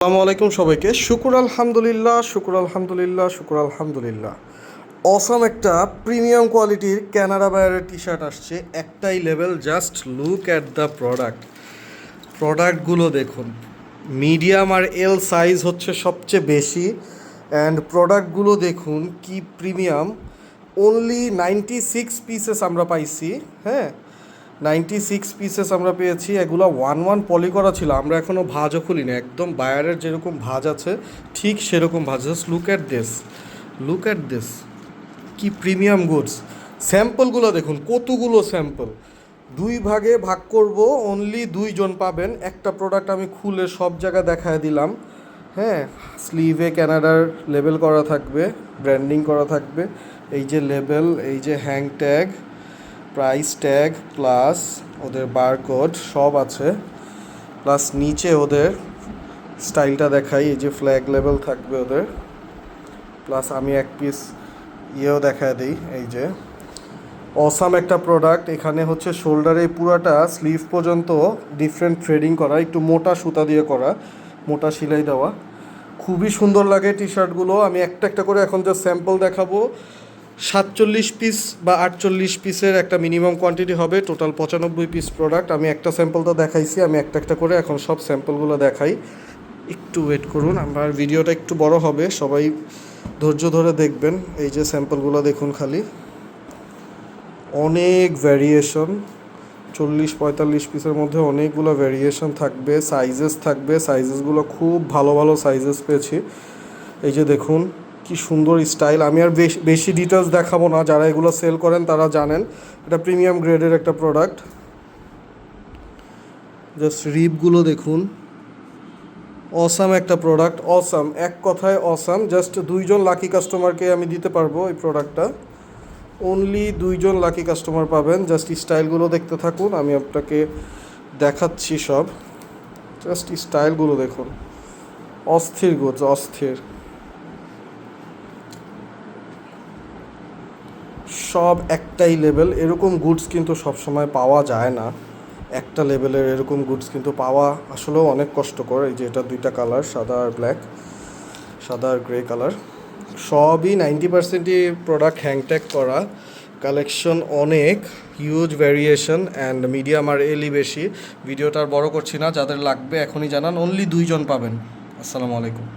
আসসালামু আলাইকুম সবাইকে। শুকুর আলহামদুলিল্লাহ, শুকুর আলহামদুলিল্লাহ, শুকুর আলহামদুলিল্লাহ। অসাম একটা প্রিমিয়াম কোয়ালিটির ক্যানাডা বায়ারের টি শার্ট আসছে, একটাই level. Just look at the প্রোডাক্টগুলো দেখুন। মিডিয়াম আর এল সাইজ হচ্ছে সবচেয়ে বেশি, অ্যান্ড প্রোডাক্টগুলো দেখুন কি প্রিমিয়াম। অনলি 96 পিসেস আমরা পাইছি। হ্যাঁ, 96 পিসেস আমরা পেয়েছি। এগুলো 1-1 পলি করা ছিল, আমরা এখনও ভাঁজও খুলি না। একদম বায়ারের যেরকম ভাঁজ আছে ঠিক সেরকম ভাঁজ। Just look at this, look at this, কি প্রিমিয়াম গুডস। স্যাম্পলগুলো দেখুন, কতগুলো স্যাম্পল। 2 ভাগে ভাগ করব, অনলি 2 জন পাবেন। একটা প্রোডাক্ট আমি খুলে সব জায়গা দেখায় দিলাম। হ্যাঁ, স্লিভে ক্যানাডার লেবেল করা থাকবে, ব্র্যান্ডিং করা থাকবে। এই যে লেবেল, এই যে hang tag, price tag, plus ওদের বারকোড সব আছে। প্লাস নিচে ওদের স্টাইলটা দেখাই, এই যে ফ্ল্যাগ লেবেল থাকবে ওদের। প্লাস আমি এক পিস দেখায় দিই, এই যে অসাম একটা প্রোডাক্ট। এখানে হচ্ছে শোল্ডারে পুরাটা স্লিভ পর্যন্ত ডিফারেন্ট থ্রেডিং করা, একটু মোটা সুতা দিয়ে করা, মোটা সেলাই দেওয়া। খুবই সুন্দর লাগে টি শার্টগুলো। আমি একটা একটা করে এখন যে স্যাম্পল দেখাবো। 47 পিস বা 48 পিসের একটা মিনিমাম কোয়ান্টিটি হবে, টোটাল 95 পিস প্রোডাক্ট। আমি একটা স্যাম্পল তো দেখাইছি, আমি একটা একটা করে এখন সব স্যাম্পলগুলো দেখাই। একটু ওয়েট করুন, আমার ভিডিওটা একটু বড় হবে, সবাই ধৈর্য ধরে দেখবেন। এই যে স্যাম্পলগুলো দেখুন, খালি অনেক ভ্যারিয়েশন। 40-45 পিসের মধ্যে অনেকগুলো ভ্যারিয়েশন থাকবে, সাইজেস থাকবে। সাইজেসগুলো খুব ভালো ভালো সাইজেস পেয়েছি। এই যে দেখুন কি সুন্দর স্টাইল। আমি আর বেশি ডিটেলস দেখাবো না, যারা এগুলো সেল করেন তারা জানেন এটা প্রিমিয়াম গ্রেডের একটা প্রোডাক্ট। জাস্ট রিপগুলো দেখুন, অসাম একটা প্রোডাক্ট, অসাম, এক কথায় অসাম। জাস্ট 2 জন লাকি কাস্টমারকে আমি দিতে পারবো এই প্রোডাক্টটা। অনলি 2 জন লাকি কাস্টমার পাবেন। জাস্ট স্টাইলগুলো দেখতে থাকুন, আমি আপনাকে দেখাচ্ছি সব। জাস্ট স্টাইলগুলো দেখুন, অস্থির গুডস, অস্থির। সব একটাই লেভেল। এরকম গুডস কিন্তু সবসময় পাওয়া যায় না। একটা লেভেলের এরকম গুডস কিন্তু পাওয়া আসলেও অনেক কষ্টকর। এই যে এটা 2টা কালার, সাদা আর ব্ল্যাক, সাদা আর গ্রে কালার। সবই 90%ই প্রোডাক্ট হ্যাংট্যাগ করা। কালেকশন অনেক, হিউজ ভ্যারিয়েশন, অ্যান্ড মিডিয়াম আর এলই বেশি। ভিডিওটা আর বড় করছি না, যাদের লাগবে এখনই জানান। অনলি 2 জন পাবেন। আসসালামু আলাইকুম।